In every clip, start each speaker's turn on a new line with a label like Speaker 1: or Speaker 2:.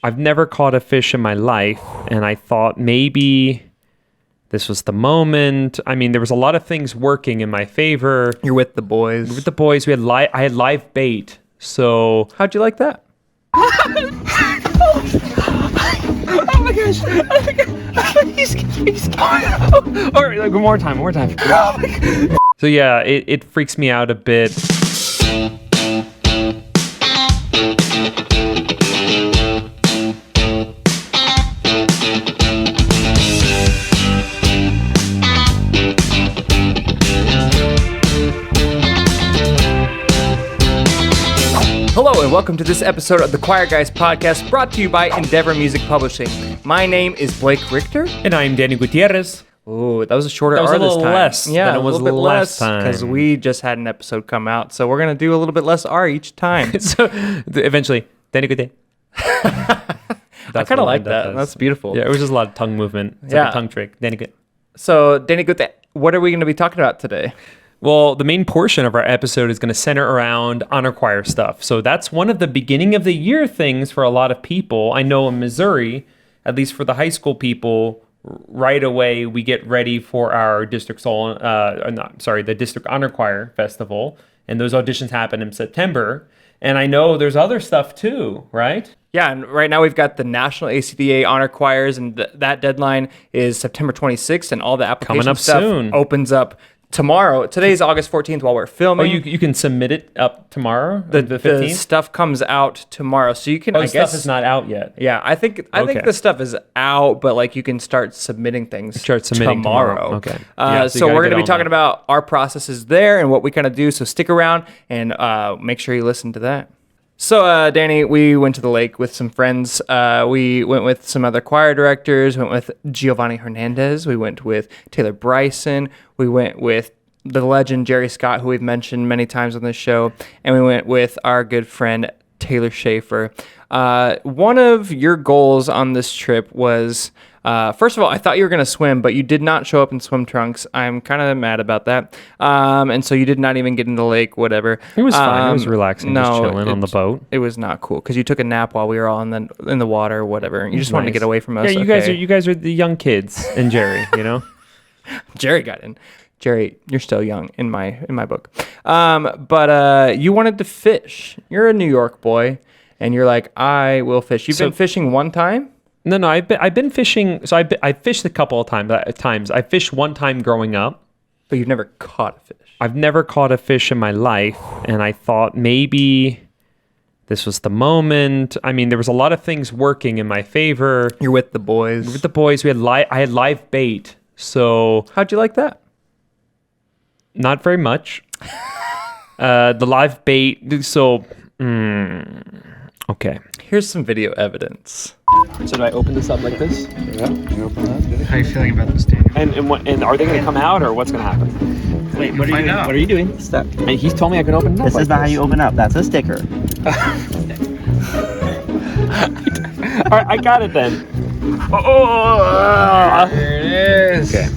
Speaker 1: I've never caught a fish in my life, and I thought maybe this was the moment. I mean, there was a lot of things working in my favor.
Speaker 2: You're with the boys.
Speaker 1: With the boys, I had live bait. So
Speaker 2: how'd you like that?
Speaker 3: Oh my gosh! Oh my God. He's oh, all right, like, one more time. Oh my God.
Speaker 1: So yeah, it freaks me out a bit.
Speaker 2: Hello and welcome to this episode of the Choir Guys podcast, brought to you by Endeavor Music Publishing. My name is Blake Richter.
Speaker 1: And I'm Danny Gutierrez.
Speaker 2: Oh, that was a shorter
Speaker 1: R this time.
Speaker 2: That was a little
Speaker 1: less than it was
Speaker 2: a little bit
Speaker 1: last
Speaker 2: less
Speaker 1: time.
Speaker 2: because we just had an episode come out, so we're gonna do a little bit less R each time.
Speaker 1: So eventually, Danny Gutierrez.
Speaker 2: I kind of like that. That's beautiful.
Speaker 1: Yeah, it was just a lot of tongue movement. It's like a tongue trick. Danny Gutierrez.
Speaker 2: So Danny Gutierrez, what are we going to be talking about today?
Speaker 1: Well, the main portion of our episode is going to center around honor choir stuff. So that's one of the beginning of the year things for a lot of people. I know in Missouri, at least for the high school people, right away we get ready for our the district honor choir festival, and those auditions happen in September. And I know there's other stuff too, right?
Speaker 2: Yeah, and right now we've got the National ACDA Honor Choirs, and that deadline is September 26th, and all the application
Speaker 1: Coming up
Speaker 2: stuff
Speaker 1: soon.
Speaker 2: Opens up tomorrow. Today's August 14th while we're filming.
Speaker 1: Oh, you can submit it up tomorrow, the 15th?
Speaker 2: The stuff comes out tomorrow, so you can, I guess...
Speaker 1: stuff is not out yet.
Speaker 2: Yeah, I think the stuff is out, but like you can start submitting things tomorrow.
Speaker 1: Okay.
Speaker 2: So we're going to be talking about our processes there and what we kind of do, so stick around and make sure you listen to that. So, Danny, we went to the lake with some friends. We went with some other choir directors. We went with Giovanni Hernandez. We went with Taylor Bryson. We went with the legend Jerry Scott, who we've mentioned many times on this show. And we went with our good friend Taylor Schaefer. One of your goals on this trip was... first of all, I thought you were going to swim, but you did not show up in swim trunks. I'm kind of mad about that. And so you did not even get in the lake, whatever.
Speaker 1: It was fine. It was relaxing, just chilling on the boat.
Speaker 2: It was not cool because you took a nap while we were all in the water, whatever. You just wanted to get away from us.
Speaker 1: Yeah, you guys are the young kids and Jerry, you know?
Speaker 2: Jerry got in. Jerry, you're still young in my book. But you wanted to fish. You're a New York boy, and you're like, I will fish. You've been fishing one time?
Speaker 1: No, I've been fishing. So I fished a couple of times. I fished one time growing up,
Speaker 2: but you've never caught a fish.
Speaker 1: I've never caught a fish in my life, and I thought maybe this was the moment. I mean, there was a lot of things working in my favor.
Speaker 2: You're with the boys.
Speaker 1: With the boys, I had live bait. So
Speaker 2: how'd you like that?
Speaker 1: Not very much. The live bait. So okay.
Speaker 2: Here's some video evidence.
Speaker 1: So do I open this up like this?
Speaker 4: Yeah, you open that.
Speaker 3: How are you feeling about this, Daniel?
Speaker 1: And are they going to come out, or what's going to happen?
Speaker 3: Wait, what are you doing? What are you doing?
Speaker 4: Step.
Speaker 1: And he's told me I can open it up.
Speaker 4: This is not how you open up. That's a sticker.
Speaker 1: All right, I got it then.
Speaker 3: There it is.
Speaker 1: Okay.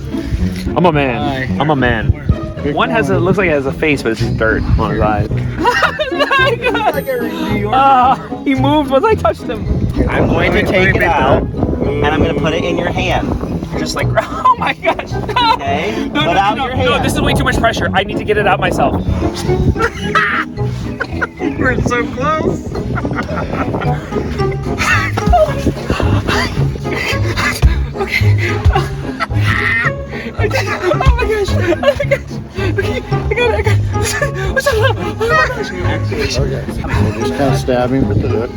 Speaker 1: I'm a man. I'm a man. One looks like it has a face, but it's just dirt on his eyes. He moved once I touched him.
Speaker 4: I'm going to take it out, and I'm going to put it in your hand.
Speaker 1: Just like, oh my gosh. No.
Speaker 4: Okay?
Speaker 1: No,
Speaker 4: Put out your hand.
Speaker 1: no, this is way too much pressure. I need to get it out myself.
Speaker 3: We're so close. Okay. Oh my gosh. Oh my gosh. Okay, I got it. What's up? Oh my gosh.
Speaker 4: Okay. So just kind of stab him with the hook.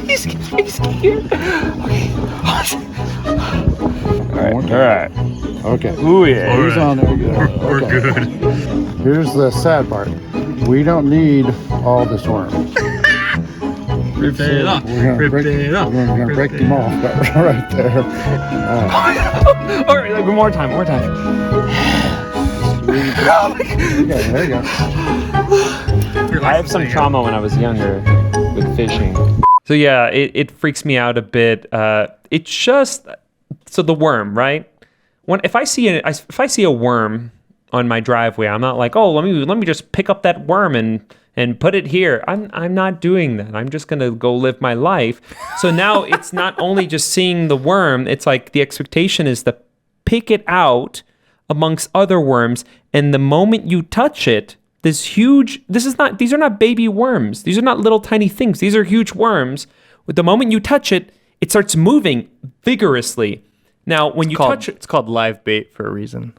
Speaker 3: He's scared. Okay.
Speaker 1: All right.
Speaker 4: Okay.
Speaker 1: Ooh, yeah.
Speaker 4: He's on there. Good.
Speaker 3: We're good.
Speaker 4: Here's the sad part. We don't need all this worm.
Speaker 3: Rip it off.
Speaker 4: We're going to break them off right there.
Speaker 1: All right, like, one more time.
Speaker 4: Okay, there you go.
Speaker 1: I have some trauma when I was younger with fishing. So yeah, it freaks me out a bit. It's just the worm, right? If I see a worm on my driveway, I'm not like, oh, let me just pick up that worm and and put it here. I'm not doing that. I'm just going to go live my life. So now it's not only just seeing the worm, it's like the expectation is to pick it out amongst other worms. And the moment you touch it, these are not baby worms. These are not little tiny things. These are huge worms. With the moment you touch it, it starts moving vigorously. Now, when you touch it,
Speaker 2: it's called live bait for a reason.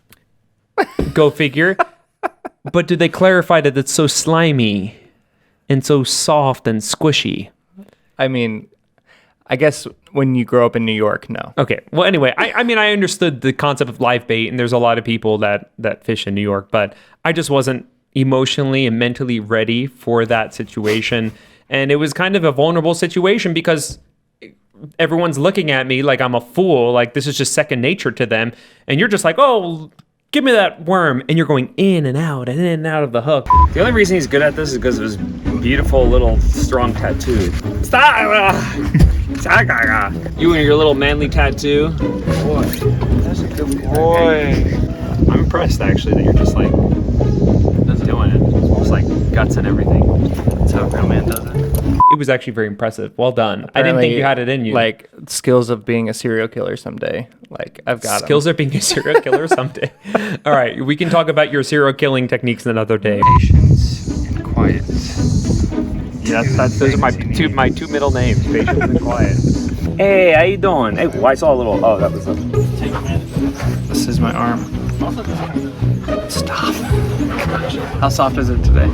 Speaker 1: Go figure. But do they clarify that it's so slimy and so soft and squishy?
Speaker 2: I mean, I guess when you grow up in New York, no.
Speaker 1: Okay. Well, anyway, I mean, I understood the concept of live bait, and there's a lot of people that fish in New York, but I just wasn't emotionally and mentally ready for that situation. And it was kind of a vulnerable situation because everyone's looking at me like I'm a fool, like this is just second nature to them. And you're just like, oh, give me that worm. And you're going in and out of the hook.
Speaker 3: The only reason he's good at this is because of his beautiful little strong tattoo. Stop! You and your little manly tattoo. Boy, that's a good boy. I'm impressed actually that you're just like doing it. Just like guts and everything. That's how a real man does it.
Speaker 1: It was actually very impressive. Well done. I didn't think you had it in you.
Speaker 2: Like skills of being a serial killer someday. Like I've got
Speaker 1: skills of being a serial killer someday. All right, we can talk about your serial killing techniques another day.
Speaker 3: Patience and quiet. Yeah, those are my two middle names, Patience and Quiet. Hey, how you doing? Hey, I saw a little. Oh, that was a.
Speaker 2: This is my arm. Stop. Gosh. How soft is it today?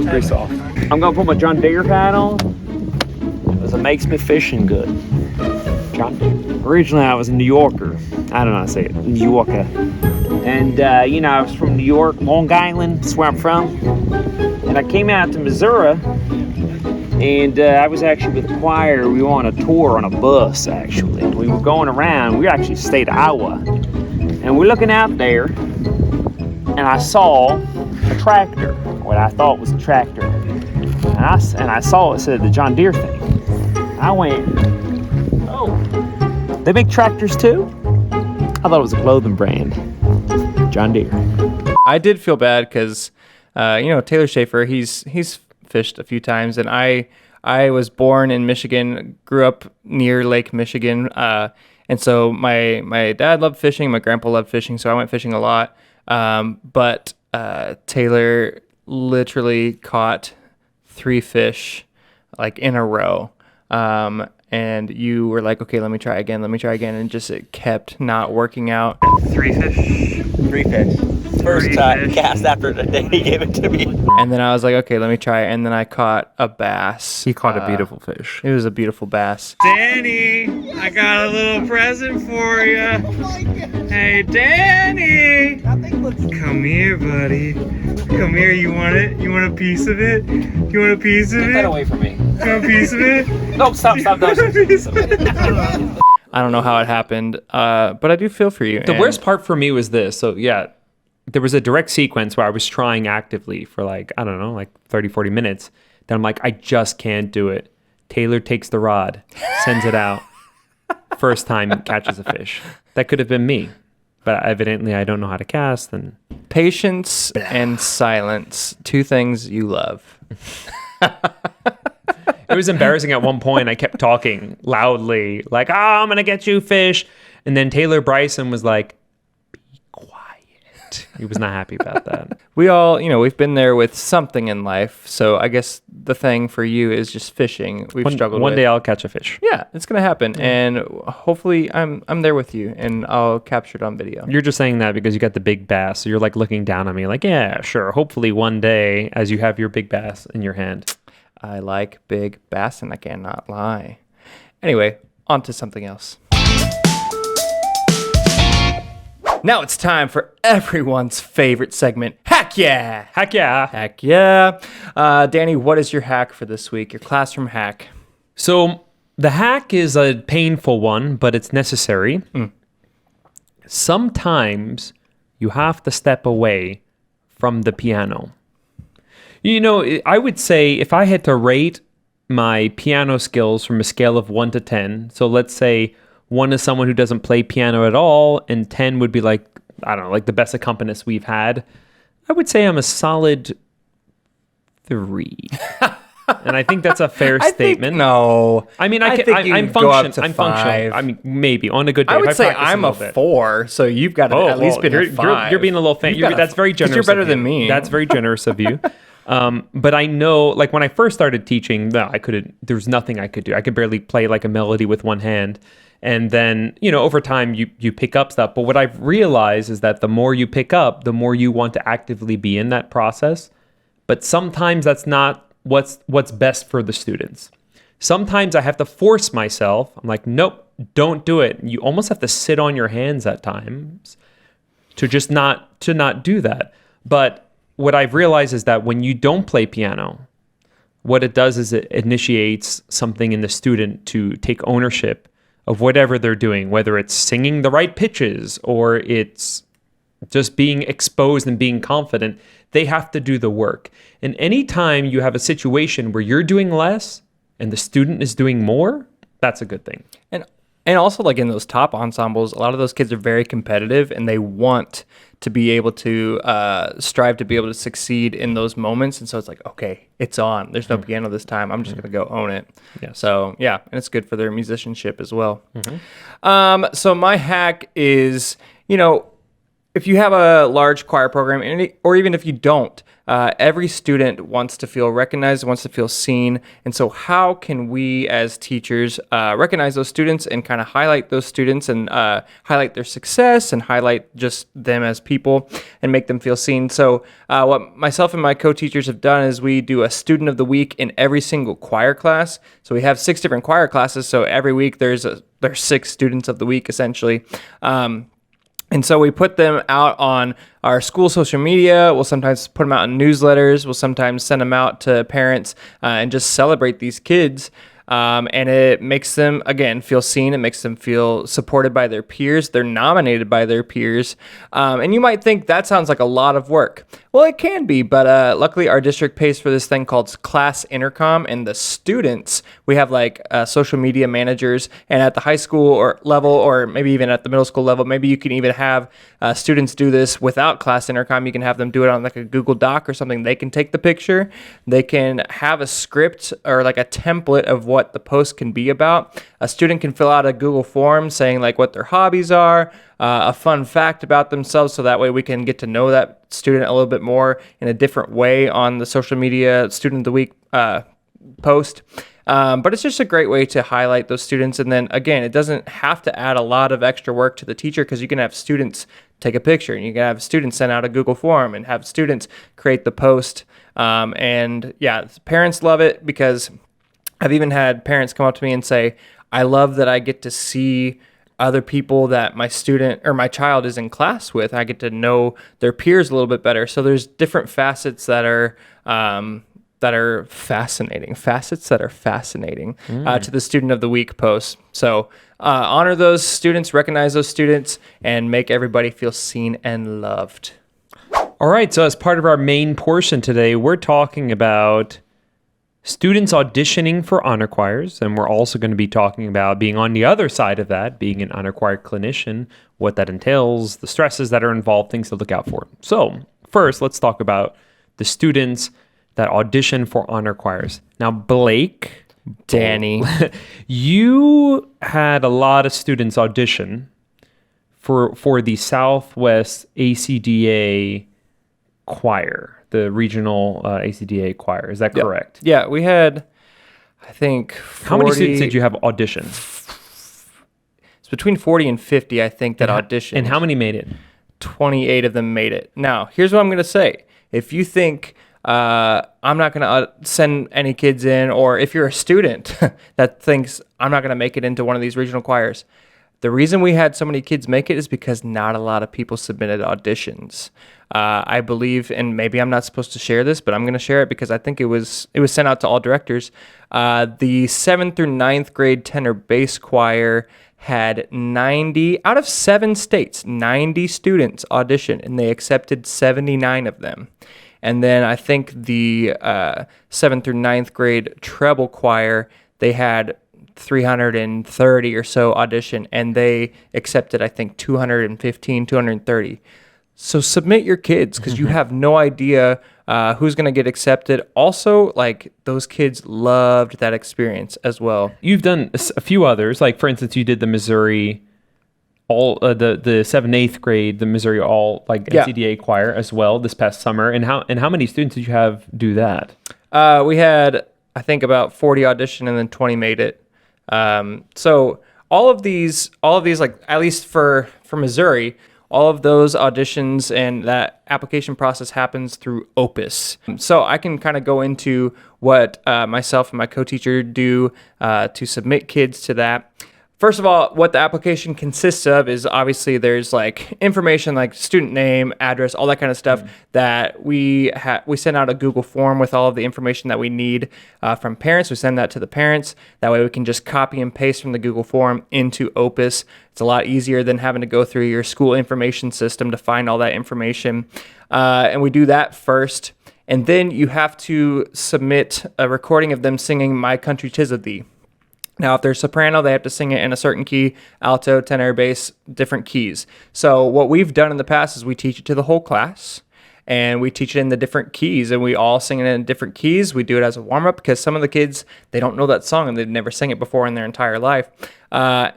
Speaker 3: Pretty soft. I'm gonna put my John Deere hat on because it makes me fishing good. John Deere. Originally, I was a New Yorker. I don't know how to say it. New Yorker. And I was from New York, Long Island. That's where I'm from. And I came out to Missouri. And I was actually with the choir. We were on a tour on a bus, actually. We were going around. We actually stayed at Iowa. And we're looking out there, and I saw a tractor, what I thought was a tractor. And I saw it said the John Deere thing. I went, oh, they make tractors too? I thought it was a clothing brand. John Deere.
Speaker 2: I did feel bad because, Taylor Schaefer, he's fished a few times, and I was born in Michigan, grew up near Lake Michigan, and so my dad loved fishing, my grandpa loved fishing, so I went fishing a lot. But Taylor literally caught 3 fish like in a row. And you were like, okay, let me try again, and just it kept not working out.
Speaker 3: 3 fish. 3 fish. First cast after the day he gave it to me.
Speaker 2: And then I was like, okay, let me try it. And then I caught a bass.
Speaker 1: He caught a beautiful fish.
Speaker 2: It was a beautiful bass.
Speaker 3: Danny, I got a little present for you. Hey, Danny. Come here, buddy. Come here. You want it? You want a piece of it? You want a piece of it? Get that away from me. You want a piece of it? No, stop.
Speaker 2: I don't know how it happened, but I do feel for you.
Speaker 1: The worst part for me was this. So, yeah, there was a direct sequence where I was trying actively for 30, 40 minutes. Then I'm like, I just can't do it. Taylor takes the rod, sends it out. First time catches a fish. That could have been me. But evidently I don't know how to cast. And
Speaker 2: patience and silence, 2 things you love.
Speaker 1: It was embarrassing at one point. I kept talking loudly, like, I'm going to get you fish. And then Taylor Bryson was like, be quiet. He was not happy about that.
Speaker 2: We all, we've been there with something in life. So I guess the thing for you is just fishing. We've struggled
Speaker 1: One
Speaker 2: with.
Speaker 1: day I'll catch a fish.
Speaker 2: Yeah, it's going to happen. Yeah. And hopefully I'm there with you and I'll capture it on video.
Speaker 1: You're just saying that because you got the big bass. So you're like looking down at me like, yeah, sure. Hopefully one day as you have your big bass in your hand.
Speaker 2: I like big bass and I cannot lie. Anyway, on to something else. Now it's time for everyone's favorite segment, Hack Yeah!
Speaker 1: Heck yeah.
Speaker 2: Heck yeah. Danny, what is your hack for this week? Your classroom hack.
Speaker 1: So the hack is a painful one, but it's necessary. Sometimes you have to step away from the piano. I would say if I had to rate my piano skills from a scale of 1 to 10, so let's say 1 is someone who doesn't play piano at all, and 10 would be like the best accompanist we've had. I would say I'm a solid 3. And I think that's a fair statement.
Speaker 2: No.
Speaker 1: I mean,
Speaker 2: I think you
Speaker 1: I'm
Speaker 2: can go up
Speaker 1: functioning.
Speaker 2: to
Speaker 1: I'm functioning.
Speaker 2: 5.
Speaker 1: I mean, maybe on a good day.
Speaker 2: I
Speaker 1: if
Speaker 2: would say
Speaker 1: practice
Speaker 2: I'm a
Speaker 1: little bit.
Speaker 2: 4, so you've got to at least been a 5.
Speaker 1: You're being a little fan. That's very generous.
Speaker 2: You're better
Speaker 1: of you.
Speaker 2: than me.
Speaker 1: That's very generous of you. But I know, like when I first started teaching, no, I couldn't. There was nothing I could do. I could barely play like a melody with one hand. And then, over time you pick up stuff. But what I've realized is that the more you pick up, the more you want to actively be in that process. But sometimes that's not what's best for the students. Sometimes I have to force myself. I'm like, nope, don't do it. You almost have to sit on your hands at times to just not do that. But what I've realized is that when you don't play piano, what it does is it initiates something in the student to take ownership of whatever they're doing, whether it's singing the right pitches or it's just being exposed and being confident. They have to do the work. And anytime you have a situation where you're doing less and the student is doing more, that's a good thing.
Speaker 2: And also, like in those top ensembles, a lot of those kids are very competitive and they want to be able to strive to be able to succeed in those moments. And so it's like, okay, it's on. There's no piano this time. I'm just going to go own it.
Speaker 1: Yes.
Speaker 2: So, yeah, and it's good for their musicianship as well. So my hack is, if you have a large choir program, or even if you don't, every student wants to feel recognized, wants to feel seen. And so how can we as teachers recognize those students and kind of highlight those students and highlight their success and highlight just them as people and make them feel seen? So what myself and my co-teachers have done is we do a student of the week in every single choir class. So we have 6 different choir classes. So every week there's 6 students of the week essentially. And so we put them out on our school social media. We'll sometimes put them out in newsletters. We'll sometimes send them out to parents and just celebrate these kids. And it makes them, again, feel seen. It makes them feel supported by their peers. They're nominated by their peers. And you might think that sounds like a lot of work. Well, it can be, but luckily our district pays for this thing called Class Intercom, and the students, we have like social media managers, and at the high school or level, or maybe even at the middle school level, maybe you can even have students do this without Class Intercom. You can have them do it on like a Google Doc or something. They can take the picture. They can have a script or like a template of what the post can be about. A student can fill out a Google form saying like what their hobbies are, a fun fact about themselves, so that way we can get to know that student a little bit more in a different way on the social media Student of the Week post. But it's just a great way to highlight those students. And then again, it doesn't have to add a lot of extra work to the teacher, because you can have students take a picture and you can have students send out a Google form and have students create the post. And yeah, parents love it, because I've even had parents come up to me and say, I love that I get to see other people that my student or my child is in class with. I get to know their peers a little bit better. So there's different facets that are fascinating to the Student of the Week post. So honor those students, recognize those students, and make everybody feel seen and loved.
Speaker 1: All right, so as part of our main portion today, we're talking about students auditioning for honor choirs, and we're also going to be talking about being on the other side of that, being an honor choir clinician, what that entails, the stresses that are involved, things to look out for. So first, let's talk about the students that audition for honor choirs. Now, Blake,
Speaker 2: Danny,
Speaker 1: you had a lot of students audition for the Southwest ACDA choir, the regional ACDA choir. Is that correct?
Speaker 2: Yeah, we had, I think, 40,
Speaker 1: how many students did you have audition?
Speaker 2: It's between 40 and 50, I think, that auditioned.
Speaker 1: And how many made it?
Speaker 2: 28 of them made it. Now, here's what I'm going to say. If you think I'm not going to send any kids in, or if you're a student that thinks I'm not going to make it into one of these regional choirs, the reason we had so many kids make it is because not a lot of people submitted auditions. I believe, and maybe I'm not supposed to share this, but I'm going to share it because I think it was sent out to all directors. The 7th through 9th grade tenor bass choir had 90 out of 7 states, 90 students audition, and they accepted 79 of them. And then I think the 7th through 9th grade treble choir, they had 330 or so audition, and they accepted, I think, 215, 230. So submit your kids, because you have no idea who's going to get accepted. Also, like, those kids loved that experience as well.
Speaker 1: You've done a few others. Like, for instance, you did the Missouri all the 7th, 8th grade, the Missouri all like
Speaker 2: Yeah.
Speaker 1: NCDA choir as well this past summer. And how many students did you have do that?
Speaker 2: We had, I think, about 40 audition and then 20 made it. So all of these, like, at least for Missouri, all of those auditions and that application process happens through Opus. So I can kind of go into what myself and my co-teacher do to submit kids to that. First of all, what the application consists of is obviously there's like information like student name, address, all that kind of stuff that we send out a Google form with all of the information that we need from parents. We send that to the parents. That way we can just copy and paste from the Google form into Opus. It's a lot easier than having to go through your school information system to find all that information. And we do that first. And then you have to submit a recording of them singing My Country 'Tis of Thee. Now, if they're soprano, they have to sing it in a certain key, alto, tenor, bass, different keys. So what we've done in the past is we teach it to the whole class, and we teach it in the different keys, and we all sing it in different keys. We do it as a warm-up because some of the kids, they don't know that song, and they've never sang it before in their entire life.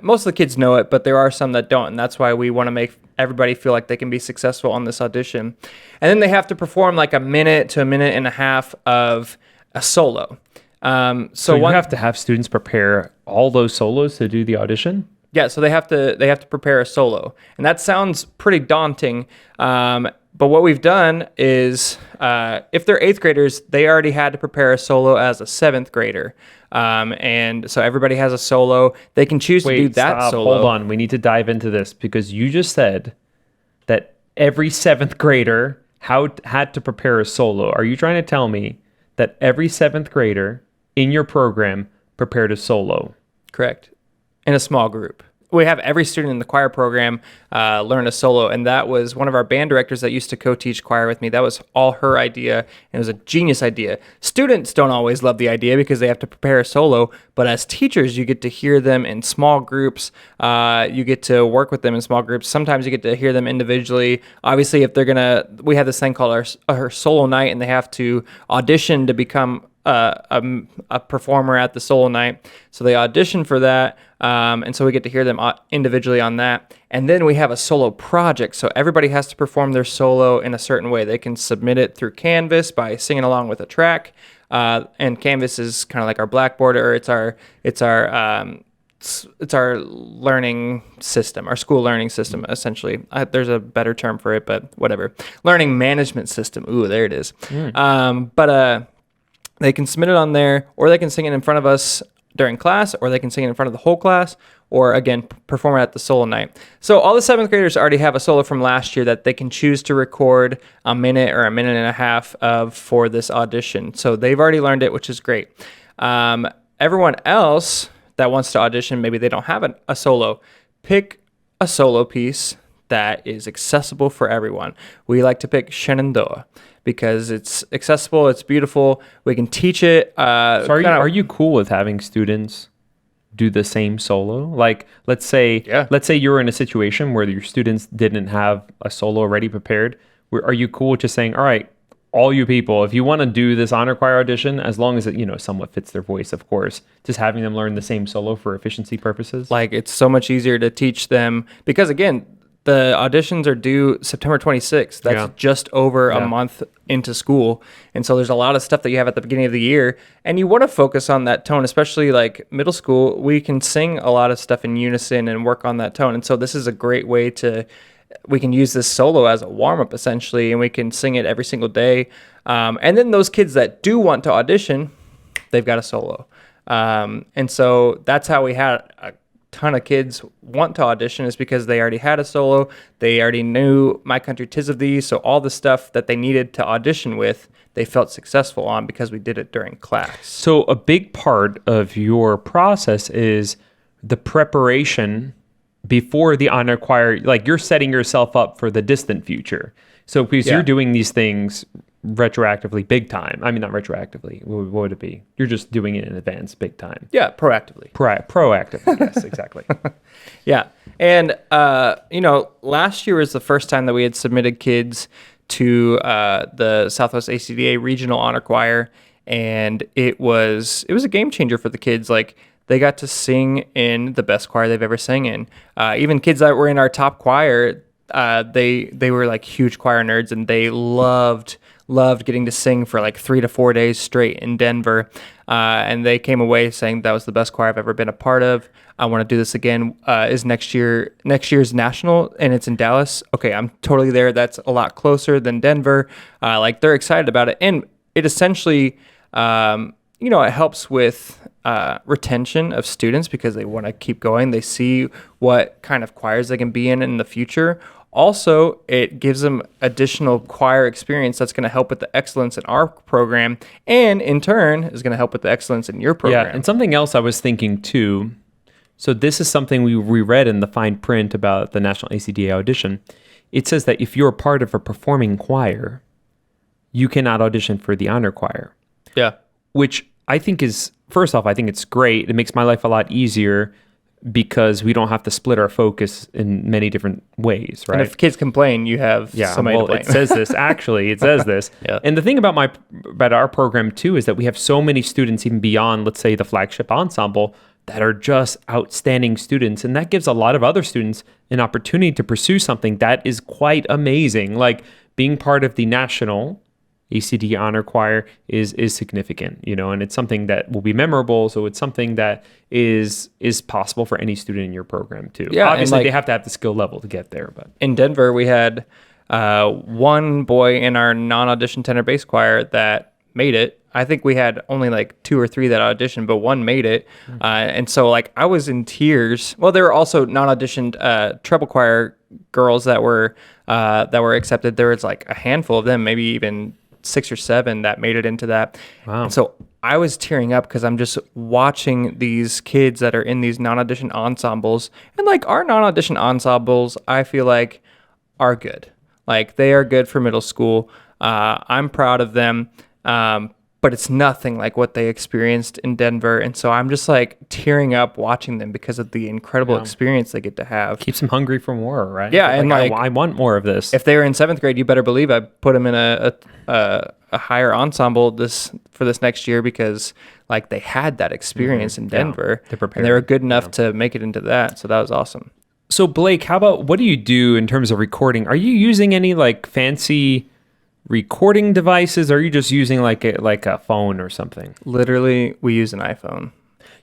Speaker 2: Most of the kids know it, but there are some that don't, and that's why we want to make everybody feel like they can be successful on this audition. And then they have to perform like a minute to a minute and a half of a solo.
Speaker 1: So you have to have students prepare all those solos to do the audition?
Speaker 2: Yeah, so they have to prepare a solo, and that sounds pretty daunting. But what we've done is, if they're 8th graders, they already had to prepare a solo as a 7th grader, and so everybody has a solo. They can choose to do that
Speaker 1: stop,
Speaker 2: solo.
Speaker 1: Hold on, we need to dive into this because you just said that every 7th grader had to prepare a solo. Are you trying to tell me that every 7th grader in your program prepared a solo?
Speaker 2: Correct. In a small group. We have every student in the choir program learn a solo, and that was one of our band directors that used to co-teach choir with me. That was all her idea, and it was a genius idea. Students don't always love the idea because they have to prepare a solo, but as teachers, you get to hear them in small groups. You get to work with them in small groups. Sometimes you get to hear them individually. Obviously, if we have this thing called our solo night, and they have to audition to become a performer at the solo night. So they audition for that, and so we get to hear them individually on that. And then we have a solo project, so everybody has to perform their solo in a certain way. They can submit it through Canvas by singing along with a track, and Canvas is kind of like our Blackboard, or it's our learning system, our school learning system, essentially. There's a better term for it, but whatever. Learning management system. Ooh, there it is. They can submit it on there, or they can sing it in front of us during class, or they can sing it in front of the whole class, or again, perform it at the solo night. So all the 7th graders already have a solo from last year that they can choose to record a minute or a minute and a half of for this audition. So they've already learned it, which is great. Everyone else that wants to audition, maybe they don't have a solo, pick a solo piece that is accessible for everyone. We like to pick Shenandoah because it's accessible, it's beautiful, we can teach it.
Speaker 1: So are you cool with having students do the same solo? Like, let's say you're in a situation where your students didn't have a solo already prepared. Are you cool with just saying, all right, all you people, if you want to do this honor choir audition, as long as it, somewhat fits their voice, of course, just having them learn the same solo for efficiency purposes?
Speaker 2: Like, it's so much easier to teach them because, again, the auditions are due September 26th. That's just over a month into school. And so there's a lot of stuff that you have at the beginning of the year. And you want to focus on that tone, especially like middle school. We can sing a lot of stuff in unison and work on that tone. And so this is a great way we can use this solo as a warm-up, essentially, and we can sing it every single day. And then those kids that do want to audition, they've got a solo. And so that's how we had a ton of kids want to audition, is because they already had a solo. They already knew My Country 'Tis of Thee. So all the stuff that they needed to audition with, they felt successful on because we did it during class.
Speaker 1: So a big part of your process is the preparation before the honor choir. Like, you're setting yourself up for the distant future. So because you're doing these things retroactively, big time. I mean, not retroactively. What would it be? You're just doing it in advance, big time.
Speaker 2: Yeah, proactively.
Speaker 1: Proactively, yes, exactly.
Speaker 2: Yeah. And, last year was the first time that we had submitted kids to the Southwest ACDA Regional Honor Choir, and it was a game changer for the kids. Like, they got to sing in the best choir they've ever sang in. Even kids that were in our top choir, they were like huge choir nerds, and they loved getting to sing for like 3 to 4 days straight in Denver. And they came away saying that was the best choir I've ever been a part of. I want to do this again. Is next year's national, and it's in Dallas. Okay, I'm totally there. That's a lot closer than Denver. Like, they're excited about it, and it essentially, it helps with retention of students because they want to keep going. They see what kind of choirs they can be in the future. Also, it gives them additional choir experience that's going to help with the excellence in our program, and in turn is going to help with the excellence in your program.
Speaker 1: Yeah, and something else I was thinking too. So this is something we reread in the fine print about the National ACDA audition. It says that if you're part of a performing choir, you cannot audition for the honor choir.
Speaker 2: Yeah.
Speaker 1: Which I think is, first off, I think it's great. It makes my life a lot easier because we don't have to split our focus in many different ways, right?
Speaker 2: And if kids complain, you have somebody to blame.
Speaker 1: It says this, actually. It says this.
Speaker 2: Yeah.
Speaker 1: And the thing about our program, too, is that we have so many students, even beyond, let's say, the flagship ensemble, that are just outstanding students. And that gives a lot of other students an opportunity to pursue something that is quite amazing. Like, being part of the national ACD honor choir is significant, and it's something that will be memorable. So it's something that is possible for any student in your program too.
Speaker 2: Yeah,
Speaker 1: obviously they have to have the skill level to get there. But
Speaker 2: in Denver, we had one boy in our non-audition tenor bass choir that made it. I think we had only like 2 or 3 that auditioned, but one made it. And so like I was in tears. Well, there were also non-auditioned treble choir girls that were accepted. There was like a handful of them, maybe even 6 or 7 that made it into that.
Speaker 1: Wow.
Speaker 2: And so I was tearing up because I'm just watching these kids that are in these non-audition ensembles. And like our non-audition ensembles, I feel like are good. Like they are good for middle school. I'm proud of them. But it's nothing like what they experienced in Denver. And so I'm just like tearing up watching them because of the incredible experience they get to have.
Speaker 1: Keeps them hungry for more, right?
Speaker 2: Yeah. And like,
Speaker 1: I want more of this.
Speaker 2: If they were in 7th grade, you better believe I put them in a higher ensemble for this next year because like they had that experience in Denver.
Speaker 1: They're prepared.
Speaker 2: And they were good enough to make it into that. So that was awesome.
Speaker 1: So Blake, what do you do in terms of recording? Are you using any like fancy recording devices, or are you just using like a phone or something?
Speaker 2: Literally, we use an iPhone.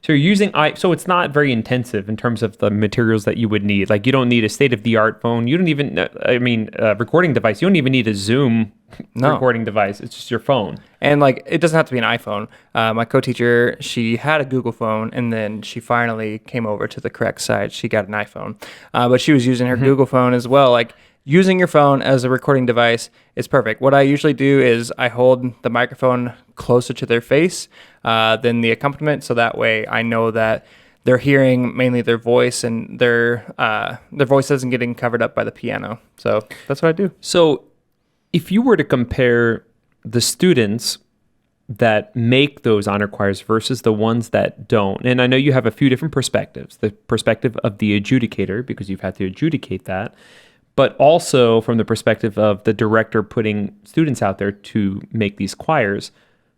Speaker 1: So you're using so it's not very intensive in terms of the materials that you would need. Like you don't need a state-of-the-art phone. You don't even, recording device. You don't even need a Zoom recording device. It's just your phone.
Speaker 2: And like, it doesn't have to be an iPhone. My co-teacher, she had a Google phone, and then she finally came over to the correct side. She got an iPhone, but she was using her Google phone as well. Like, using your phone as a recording device is perfect. What I usually do is I hold the microphone closer to their face than the accompaniment, so that way I know that they're hearing mainly their voice, and their voice isn't getting covered up by the piano. So that's what I do.
Speaker 1: So if you were to compare the students that make those honor choirs versus the ones that don't, and I know you have a few different perspectives. The perspective of the adjudicator, because you've had to adjudicate that, but also from the perspective of the director putting students out there to make these choirs,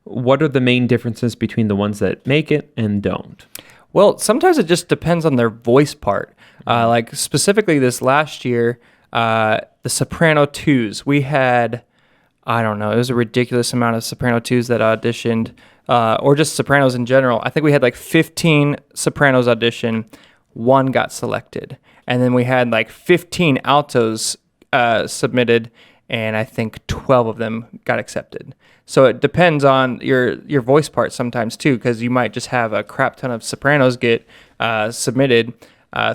Speaker 1: what are the main differences between the ones that make it and don't?
Speaker 2: Well, sometimes it just depends on their voice part. Like specifically this last year, the soprano twos, we had, I don't know, it was a ridiculous amount of soprano twos that auditioned, or just sopranos in general. I think we had like 15 sopranos audition, 1 got selected. And then we had like 15 altos submitted, and I think 12 of them got accepted. So it depends on your voice part sometimes too, because you might just have a crap ton of sopranos get submitted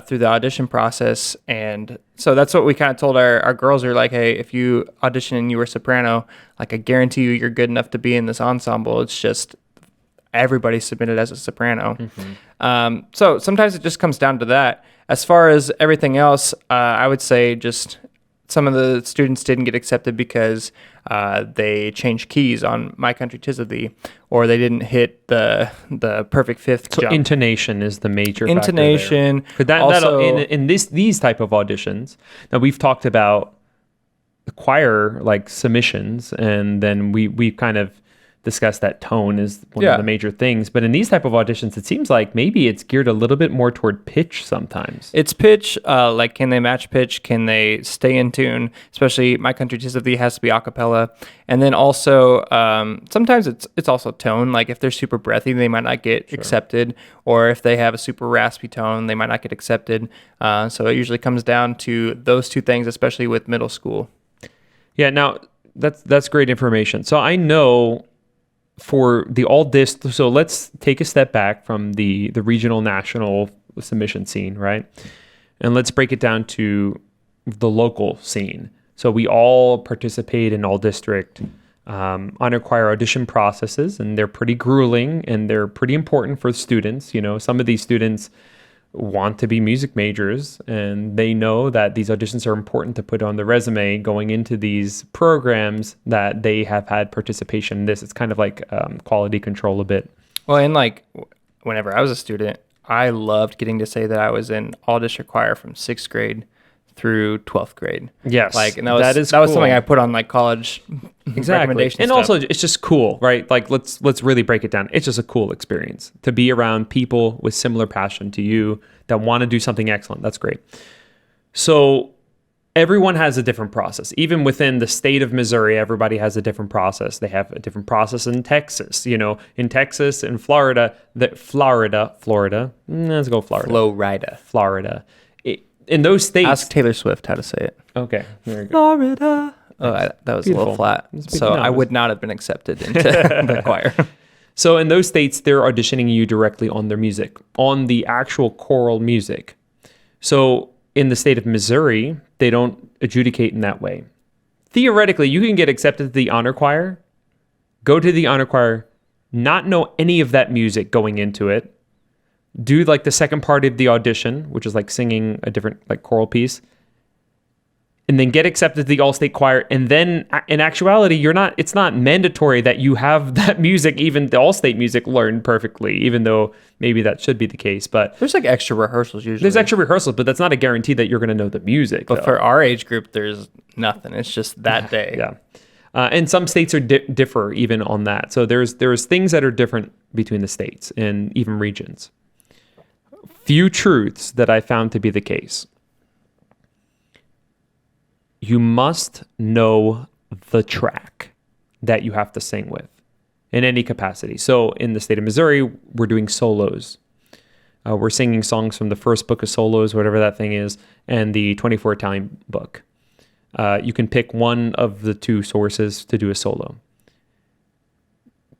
Speaker 2: through the audition process. And so that's what we kind of told our girls are like, hey, if you audition and you were soprano, like I guarantee you're good enough to be in this ensemble. It's just everybody submitted as a soprano. So sometimes it just comes down to that. As far as everything else, I would say just some of the students didn't get accepted because they changed keys on My Country 'Tis of Thee, or they didn't hit the perfect fifth jump.
Speaker 1: Intonation is the major
Speaker 2: intonation.
Speaker 1: Factor there. But in these type of auditions, now we've talked about choir like submissions, and then we kind of discussed that tone is one of the major things. But in these type of auditions, it seems like maybe it's geared a little bit more toward pitch sometimes.
Speaker 2: It's pitch, like can they match pitch? Can they stay in tune? Especially My Country 'Tis of Thee has to be a cappella. And then also, sometimes it's also tone. Like if they're super breathy, they might not get accepted. Or if they have a super raspy tone, they might not get accepted. So it usually comes down to those two things, especially with middle school.
Speaker 1: Yeah, now that's great information. So I know for the all dist, so let's take a step back from the regional national submission scene, right? And let's break it down to the local scene. So we all participate in all district honor choir audition processes, and they're pretty grueling and they're pretty important for students. You know, some of these students want to be music majors, and they know that these auditions are important to put on the resume going into these programs that they have had participation in this. It's kind of like quality control a bit.
Speaker 2: Well, and like whenever I was a student, I loved getting to say that I was in all district choir from 6th grade through 12th grade.
Speaker 1: Yes,
Speaker 2: like, and that was something I put on like college recommendation
Speaker 1: and
Speaker 2: stuff.
Speaker 1: Also it's just cool, right? Like let's really break it down. It's just a cool experience to be around people with similar passion to you that want to do something excellent. That's great. So everyone has a different process. Even within the state of Missouri, everybody has a different process. They have a different process in Texas. You know, in Texas and Florida, Florida. Let's go Florida. Florida. In those states,
Speaker 2: ask Taylor Swift how to say it.
Speaker 1: Okay, there you go.
Speaker 2: Florida. Oh, that was
Speaker 1: Beautiful.
Speaker 2: A little flat. So I would not have been accepted into the choir.
Speaker 1: So in those states, they're auditioning you directly on their music, on the actual choral music. So in the state of Missouri, they don't adjudicate in that way. Theoretically, you can get accepted to the honor choir, go to the honor choir, not know any of that music going into it, do like the second part of the audition, which is like singing a different like choral piece, and then get accepted to the all-state choir. And then in actuality, it's not mandatory that you have that music, even the all-state music, learned perfectly, even though maybe that should be the case. But
Speaker 2: there's like extra rehearsals usually.
Speaker 1: There's extra rehearsals, but that's not a guarantee that you're going to know the music.
Speaker 2: But for our age group, there's nothing. It's just that day.
Speaker 1: Yeah. And some states are differ even on that. So there's things that are different between the states and even regions. Few truths that I found to be the case. You must know the track that you have to sing with in any capacity. So in the state of Missouri, we're doing solos. We're singing songs from the first book of solos, whatever that thing is, and the 24 Italian book. You can pick one of the two sources to do a solo.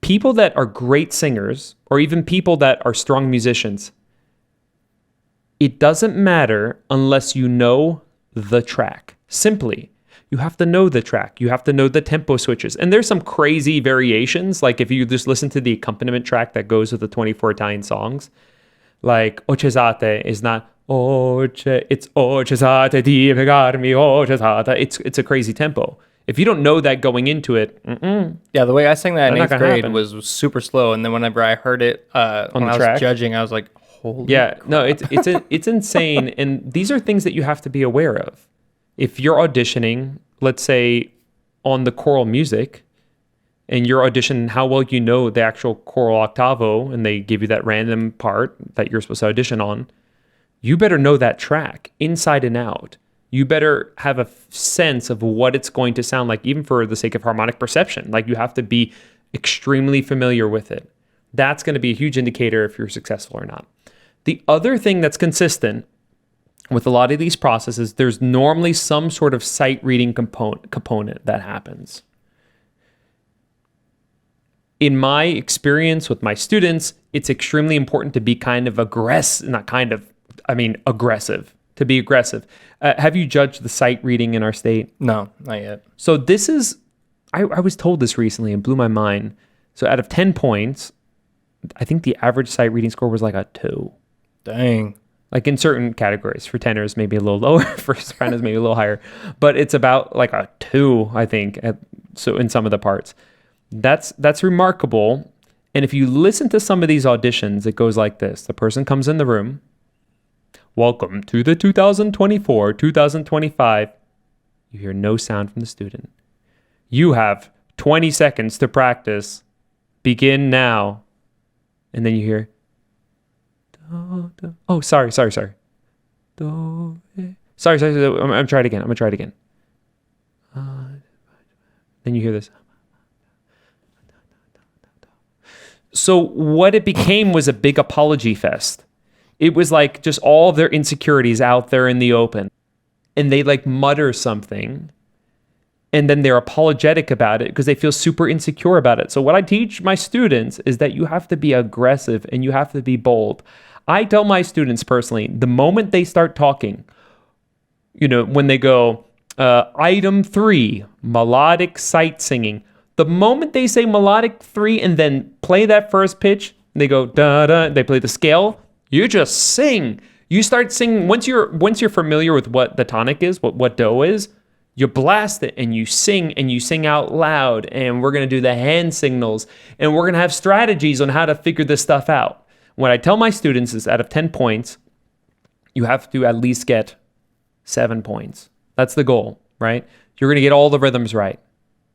Speaker 1: People that are great singers, or even people that are strong musicians, it doesn't matter unless you know the track. Simply, you have to know the track. You have to know the tempo switches. And there's some crazy variations. Like if you just listen to the accompaniment track that goes with the 24 Italian songs, like Ocesate is not Oce, it's Ocesate di piegarmi Ocesate. It's a crazy tempo. If you don't know that going into it,
Speaker 2: yeah, the way I sang that in 8th grade
Speaker 1: happen.
Speaker 2: was super slow. And then whenever I heard it when I was judging, I was like, holy crap.
Speaker 1: No, it's insane. And these are things that you have to be aware of. If you're auditioning, let's say on the choral music, and you're auditioning how well you know the actual choral octavo, and they give you that random part that you're supposed to audition on, you better know that track inside and out. You better have a sense of what it's going to sound like, even for the sake of harmonic perception. Like you have to be extremely familiar with it. That's going to be a huge indicator if you're successful or not. The other thing that's consistent with a lot of these processes, there's normally some sort of sight reading component that happens. In my experience with my students, it's extremely important to be aggressive, to be aggressive. Have you judged the sight reading in our state?
Speaker 2: No, not yet.
Speaker 1: So this is, I was told this recently and blew my mind. So out of 10 points, I think the average sight reading score was like a 2.
Speaker 2: Dang.
Speaker 1: Like in certain categories, for tenors maybe a little lower, for sopranos maybe a little higher, but it's about like a 2, I think. So in some of the parts, that's remarkable. And if you listen to some of these auditions, it goes like this: the person comes in the room, welcome to the 2024-2025 You hear no sound from the student. You have 20 seconds to practice. Begin now. And then you hear, do, do. Oh, sorry. Do, sorry. I'm gonna try it again. Then you hear this. So what it became was a big apology fest. It was like just all of their insecurities out there in the open. And they like mutter something. And then they're apologetic about it because they feel super insecure about it. So what I teach my students is that you have to be aggressive and you have to be bold. I tell my students personally, the moment they start talking, when they go, item 3, melodic sight singing. The moment they say melodic 3 and then play that first pitch, they go da da. They play the scale. You just sing. You start singing once you're familiar with what the tonic is, what do is. You blast it and you sing out loud. And we're gonna do the hand signals and we're gonna have strategies on how to figure this stuff out. What I tell my students is out of 10 points, you have to at least get 7 points. That's the goal, right? You're gonna get all the rhythms right.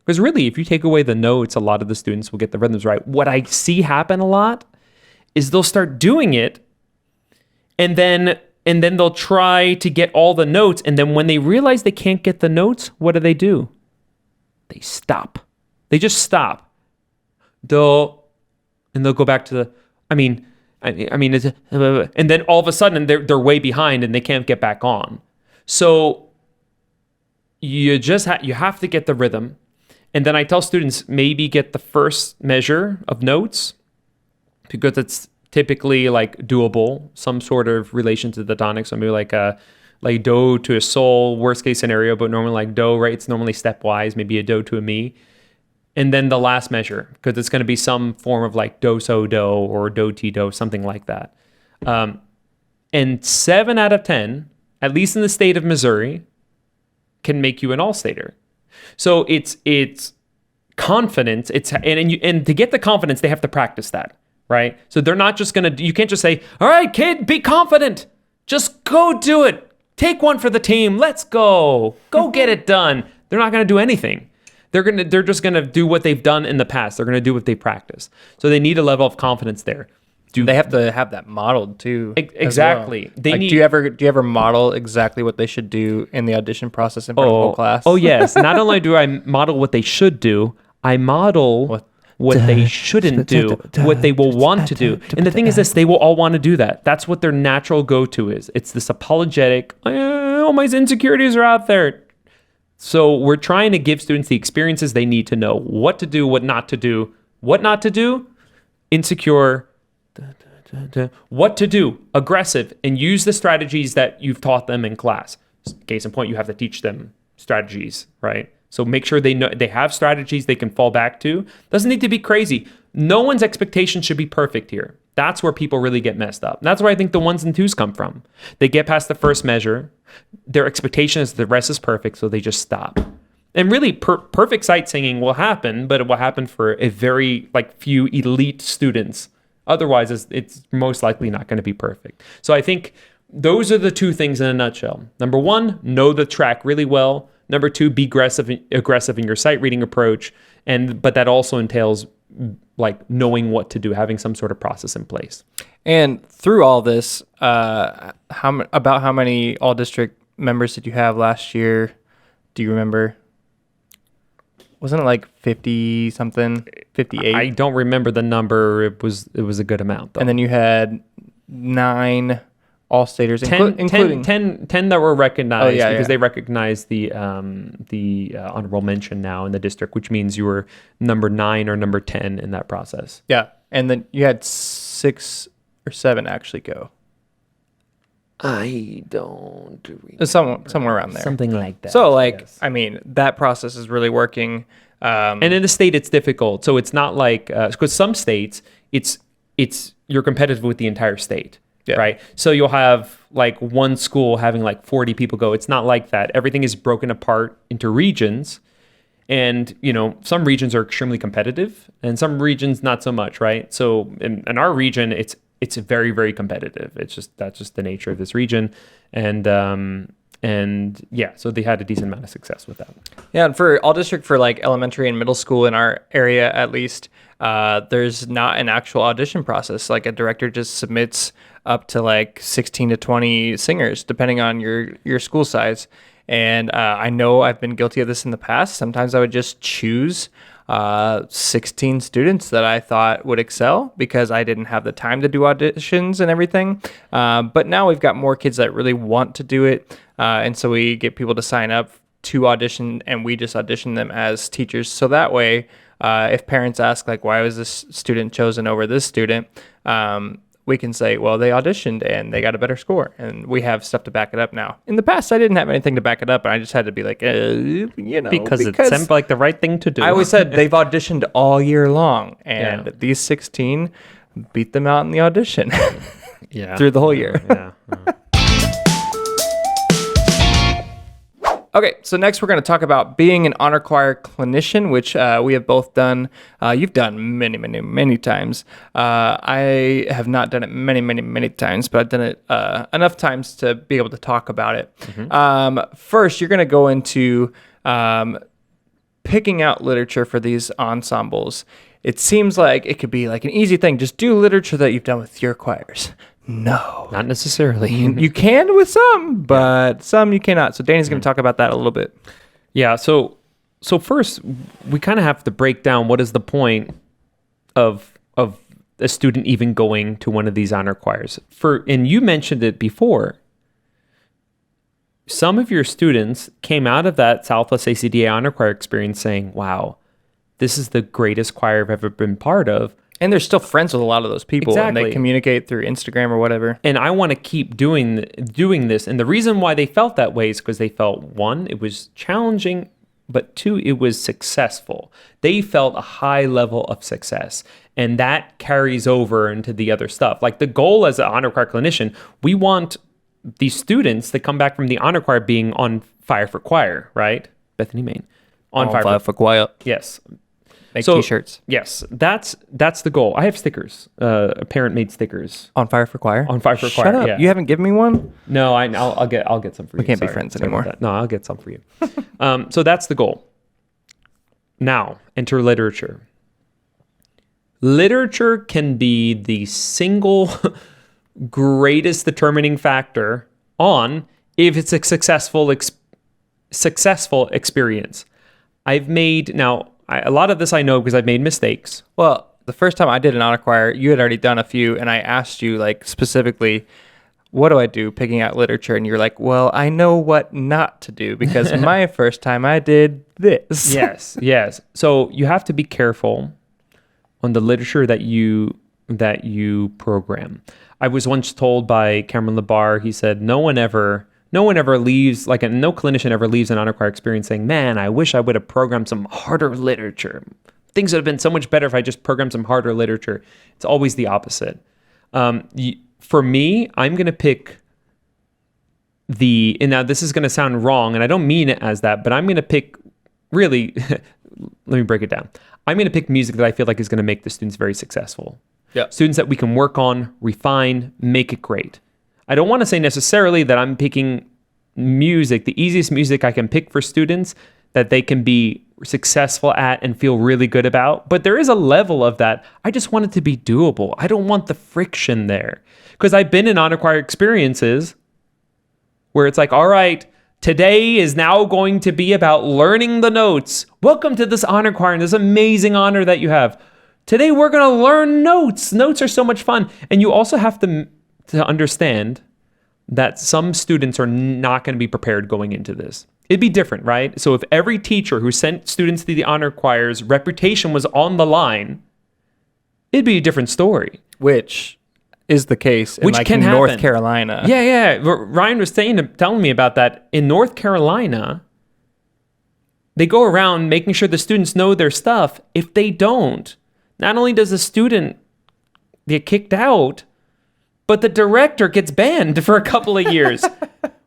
Speaker 1: Because really, if you take away the notes, a lot of the students will get the rhythms right. What I see happen a lot is they'll start doing it, and then they'll try to get all the notes, and then when they realize they can't get the notes, what do? They stop. They just stop. Do, and they'll go back to the. And then all of a sudden they're way behind and they can't get back on. So you have to get the rhythm. And then I tell students maybe get the first measure of notes because it's typically like doable, some sort of relation to the tonic. So maybe like do to a sol, worst case scenario, but normally like do, right? It's normally stepwise, maybe a do to a mi. And then the last measure, because it's going to be some form of like do so do or do ti do, something like that. And 7 out of 10, at least in the state of Missouri, can make you an all-stater. So it's confidence. And to get the confidence, they have to practice that, right? So they're not just you can't just say, all right, kid, be confident. Just go do it. Take one for the team. Let's go. Go get it done. They're not going to do anything. They're just going to do what they've done in the past. They're going to do what they practice. So they need a level of confidence there.
Speaker 2: They have to have that modeled too.
Speaker 1: Exactly.
Speaker 2: Well. Do you ever model exactly what they should do in the audition process in front of the whole class?
Speaker 1: Oh yes. Not only do I model what they should do, I model what they shouldn't do, what they will want to do. And the thing is this, they will all want to do that. That's what their natural go-to is. It's this apologetic, all my insecurities are out there. So we're trying to give students the experiences they need to know what to do, what not to do, insecure, what to do, aggressive, and use the strategies that you've taught them in class. Case in point, you have to teach them strategies, right? So make sure they know they have strategies they can fall back to. Doesn't need to be crazy. No one's expectation should be perfect here. That's where people really get messed up. And that's where I think the 1s and 2s come from. They get past the first measure. Their expectation is the rest is perfect, so they just stop. And really, perfect sight singing will happen, but it will happen for a very few elite students. Otherwise, it's most likely not going to be perfect. So I think those are the 2 things in a nutshell. Number 1, know the track really well. Number 2, be aggressive in your sight reading approach, but that also entails knowing what to do, having some sort of process in place.
Speaker 2: And through all this, how many all district members did you have last year? Do you remember? Wasn't it like 50 something, 58?
Speaker 1: I don't remember the number. It was a good amount though.
Speaker 2: And then you had 9 all-staters, including
Speaker 1: 10 that were recognized because they recognized the honorable mention now in the district, which means you were number 9 or number 10 in that process.
Speaker 2: Yeah, and then you had 6 or 7 actually go.
Speaker 1: I don't remember.
Speaker 2: Somewhere around there.
Speaker 1: Something like that.
Speaker 2: So
Speaker 1: yes.
Speaker 2: I mean, that process is really working.
Speaker 1: And in the state, it's difficult. So it's not like, because some states, it's you're competitive with the entire state. Yeah. Right. So you'll have one school having 40 people go. It's not like that. Everything is broken apart into regions. And, some regions are extremely competitive and some regions not so much. Right. So in our region, it's very, very competitive. That's just the nature of this region. And And yeah, so they had a decent amount of success with that.
Speaker 2: Yeah, and for all district for like elementary and middle school in our area at least, there's not an actual audition process. Like a director just submits up to like 16 to 20 singers, depending on your school size. And I know I've been guilty of this in the past. Sometimes I would just choose 16 students that I thought would excel because I didn't have the time to do auditions and everything. But now we've got more kids that really want to do it. And so we get people to sign up to audition, and we just audition them as teachers. So that way, if parents ask, like, why was this student chosen over this student? We can say, well, they auditioned and they got a better score, and we have stuff to back it up now. In the past, I didn't have anything to back it up, and I just had to be like,
Speaker 1: Because it seemed like the right thing to do.
Speaker 2: I always said they've auditioned all year long, and these 16 beat them out in the audition through the whole year.
Speaker 1: Yeah.
Speaker 2: Okay, so next we're going to talk about being an honor choir clinician, which we have both done. You've done many, many, many times. I have not done it many, many, many times, but I've done it enough times to be able to talk about it. First, you're going to go into picking out literature for these ensembles. It seems like it could be like an easy thing. Just do literature that you've done with your choirs. No.
Speaker 1: Not necessarily.
Speaker 2: You can with some, but some you cannot. So Danny's going to talk about that a little bit.
Speaker 1: Yeah, so first we kind of have to break down what is the point of a student even going to one of these honor choirs. And you mentioned it before. Some of your students came out of that Southwest ACDA honor choir experience saying, "Wow, this is the greatest choir I've ever been part of."
Speaker 2: And they're still friends with a lot of those people.
Speaker 1: Exactly.
Speaker 2: And they communicate through Instagram or whatever.
Speaker 1: And I want to keep doing this. And the reason why they felt that way is because they felt, one, it was challenging, but two, it was successful. They felt a high level of success. And that carries over into the other stuff. Like the goal as an honor choir clinician, we want these students that come back from the honor choir being on fire for choir, right? Bethany, Maine. On fire
Speaker 2: for choir.
Speaker 1: Yes.
Speaker 2: Make t-shirts.
Speaker 1: Yes, that's the goal. I have stickers. A parent made stickers.
Speaker 2: On fire for choir?
Speaker 1: On fire for choir.
Speaker 2: Shut up.
Speaker 1: Yeah.
Speaker 2: You haven't given me one?
Speaker 1: No, I'll get some for you.
Speaker 2: We can't be friends anymore.
Speaker 1: About that. No, I'll get some for you. So that's the goal. Now, enter literature. Literature can be the single greatest determining factor on if it's a successful experience. A lot of this I know because I've made mistakes.
Speaker 2: Well, the first time I did an honor choir, you had already done a few, and I asked you, like, specifically, what do I do picking out literature? And you're like, well, I know what not to do because my first time I did this.
Speaker 1: Yes. So you have to be careful on the literature that you program. I was once told by Cameron Labar, he said, no one ever leaves, no clinician ever leaves an honor choir experience saying, man, I wish I would have programmed some harder literature. Things would have been so much better if I just programmed some harder literature. It's always the opposite. For me, I'm going to pick and now this is going to sound wrong, and I don't mean it as that, but I'm going to pick, really, let me break it down. I'm going to pick music that I feel like is going to make the students very successful.
Speaker 2: Yeah.
Speaker 1: Students that we can work on, refine, make it great. I don't want to say necessarily that I'm picking music, the easiest music I can pick for students that they can be successful at and feel really good about. But there is a level of that. I just want it to be doable. I don't want the friction there. Because I've been in honor choir experiences where it's like, all right, today is now going to be about learning the notes. Welcome to this honor choir and this amazing honor that you have. Today we're going to learn notes. Notes are so much fun. And you also have to understand that some students are not going to be prepared going into this. It'd be different, right? So if every teacher who sent students to the honor choir's reputation was on the line, it'd be a different story.
Speaker 2: Which is the case in,
Speaker 1: can
Speaker 2: North
Speaker 1: happen.
Speaker 2: Carolina.
Speaker 1: Yeah. Ryan was telling me about that. In North Carolina, they go around making sure the students know their stuff. If they don't, not only does the student get kicked out, but the director gets banned for a couple of years,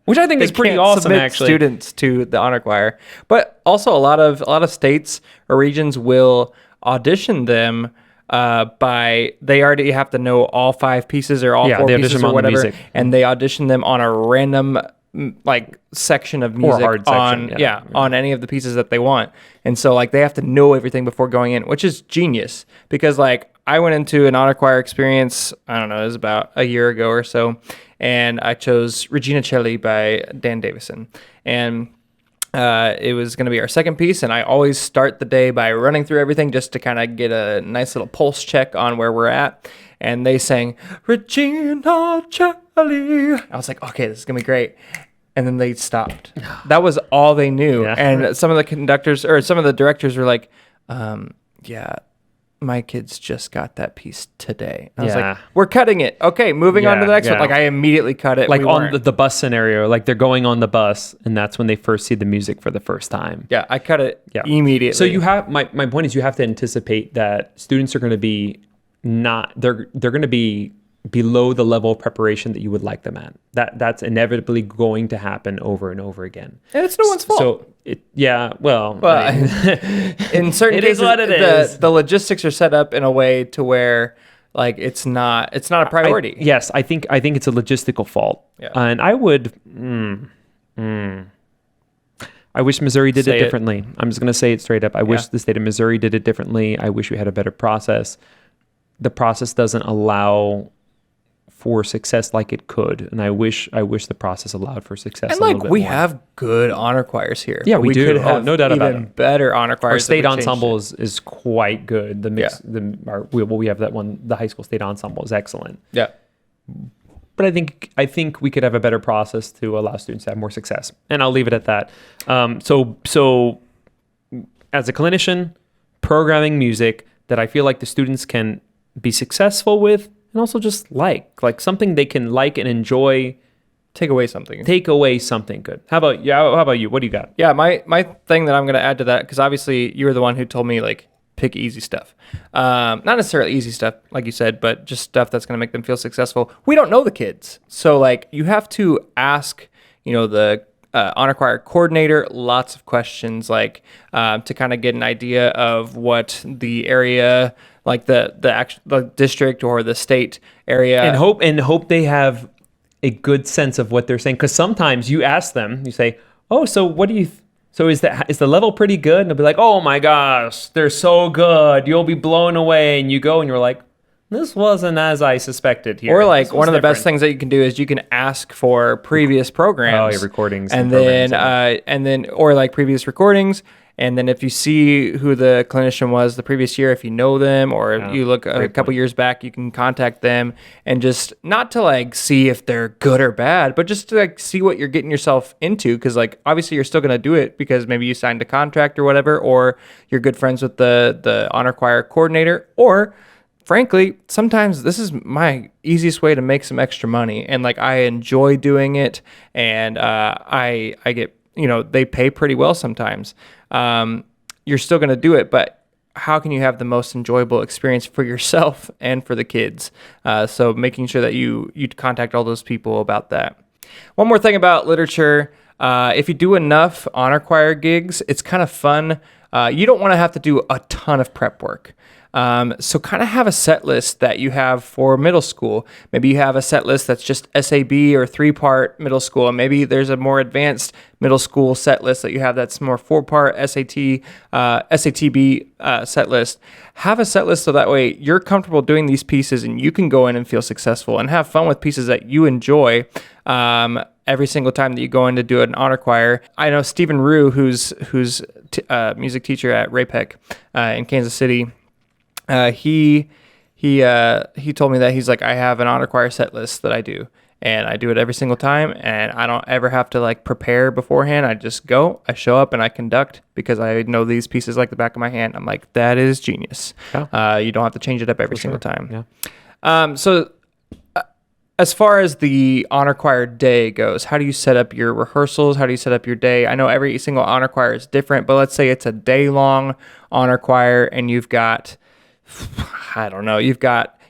Speaker 1: which I think is pretty awesome,
Speaker 2: submit
Speaker 1: actually.
Speaker 2: Students to the honor choir, but also a lot of states or regions will audition them they already have to know all 5 pieces or all 4 pieces or whatever, and they audition them on a random like section of music
Speaker 1: hard section,
Speaker 2: on any of the pieces that they want. And so like they have to know everything before going in, which is genius because like I went into an honor choir experience, I don't know, it was about a year ago or so, and I chose Regina Celli by Dan Davison. And it was going to be our second piece, and I always start the day by running through everything just to kind of get a nice little pulse check on where we're at. And they sang Regina Celli. I was like, okay, this is gonna be great. And then they stopped. That was all they knew.
Speaker 1: Yeah.
Speaker 2: And some of the conductors or some of the directors were like, yeah, my kids just got that piece today. I was
Speaker 1: Yeah.
Speaker 2: like, we're cutting it. Okay, moving on to the next one.
Speaker 1: Yeah.
Speaker 2: Like I immediately cut it.
Speaker 1: Like
Speaker 2: We
Speaker 1: on
Speaker 2: weren't-
Speaker 1: the bus scenario, like they're going on the bus, and that's when they first see the music for the first time.
Speaker 2: yeah, I cut it
Speaker 1: Yeah.
Speaker 2: immediately.
Speaker 1: So you have my point is you have to anticipate that students are going to be they're going to be below the level of preparation that you would like them at. That's inevitably going to happen over and over again.
Speaker 2: and it's no one's fault.
Speaker 1: So
Speaker 2: Well,
Speaker 1: I mean,
Speaker 2: in certain
Speaker 1: It is
Speaker 2: cases,
Speaker 1: what it is.
Speaker 2: the logistics are set up in a way to where like it's not a priority.
Speaker 1: yes, I think it's a logistical fault.
Speaker 2: Yeah.
Speaker 1: And I would I wish Missouri did
Speaker 2: Say
Speaker 1: it
Speaker 2: it.
Speaker 1: differently. I'm just going to say it straight up. I wish the state of Missouri did it differently. I wish we had a better process. The process doesn't allow for success like it could, and I wish the process allowed for success.
Speaker 2: And
Speaker 1: a little
Speaker 2: like
Speaker 1: bit
Speaker 2: we
Speaker 1: more.
Speaker 2: have good honor choirs here.
Speaker 1: Yeah, we do.
Speaker 2: Could
Speaker 1: Oh,
Speaker 2: have
Speaker 1: no doubt about
Speaker 2: even
Speaker 1: it.
Speaker 2: better honor choirs.
Speaker 1: Our
Speaker 2: if
Speaker 1: state
Speaker 2: we changed
Speaker 1: ensemble
Speaker 2: it.
Speaker 1: is quite good. The mix, we have that one. The high school state ensemble is excellent.
Speaker 2: Yeah.
Speaker 1: But I think we could have a better process to allow students to have more success, and I'll leave it at that. So as a clinician, programming music that I feel like the students can be successful with, and also just like something they can like and enjoy.
Speaker 2: Take away something.
Speaker 1: Take away something good. How about you? What do you got?
Speaker 2: Yeah, my thing that I'm going to add to that, because obviously you were the one who told me like pick easy stuff. Not necessarily easy stuff, like you said, but just stuff that's going to make them feel successful. We don't know the kids. So like you have to ask, the honor choir coordinator lots of questions, like to kind of get an idea of what the area, like the district or the state area.
Speaker 1: And hope they have a good sense of what they're saying. Because sometimes you ask them, you say, "Oh, so what do you? So is the level pretty good?" And they'll be like, "Oh my gosh, they're so good. You'll be blown away." And you go and you're like, "This wasn't as I suspected here."
Speaker 2: Or like
Speaker 1: This
Speaker 2: one
Speaker 1: was
Speaker 2: of the best
Speaker 1: different."
Speaker 2: things that you can do is you can ask for previous programs.
Speaker 1: Oh, your recordings
Speaker 2: and
Speaker 1: and
Speaker 2: then or like previous recordings. And then if you see who the clinician was the previous year, if you know them, or you look a couple years back, you can contact them and just not to like see if they're good or bad, but just to like see what you're getting yourself into. Cause like obviously you're still going to do it because maybe you signed a contract or whatever, or you're good friends with the honor choir coordinator, or frankly, sometimes this is my easiest way to make some extra money. And like, I enjoy doing it, and I get, they pay pretty well sometimes. You're still going to do it, but how can you have the most enjoyable experience for yourself and for the kids? So making sure that you contact all those people about that. One more thing about literature. If you do enough honor choir gigs, it's kind of fun. You don't want to have to do a ton of prep work. So kind of have a set list that you have for middle school. Maybe you have a set list that's just SAB or 3-part middle school. And maybe there's a more advanced middle school set list that you have that's more 4-part SAT, SATB set list. Have a set list so that way you're comfortable doing these pieces and you can go in and feel successful and have fun with pieces that you enjoy. Every single time that you go in to do an honor choir. I know Stephen Rue, who's music teacher at Raypec in Kansas City. He told me that he's like, I have an honor choir set list that I do, and I do it every single time, and I don't ever have to like prepare beforehand. I just go, I show up, and I conduct because I know these pieces like the back of my hand. I'm like, that is genius.
Speaker 1: Yeah.
Speaker 2: You don't have to change it up every single time.
Speaker 1: Yeah.
Speaker 2: So as far as the honor choir day goes, how do you set up your rehearsals? How do you set up your day? I know every single honor choir is different, but let's say it's a day-long honor choir and you've got,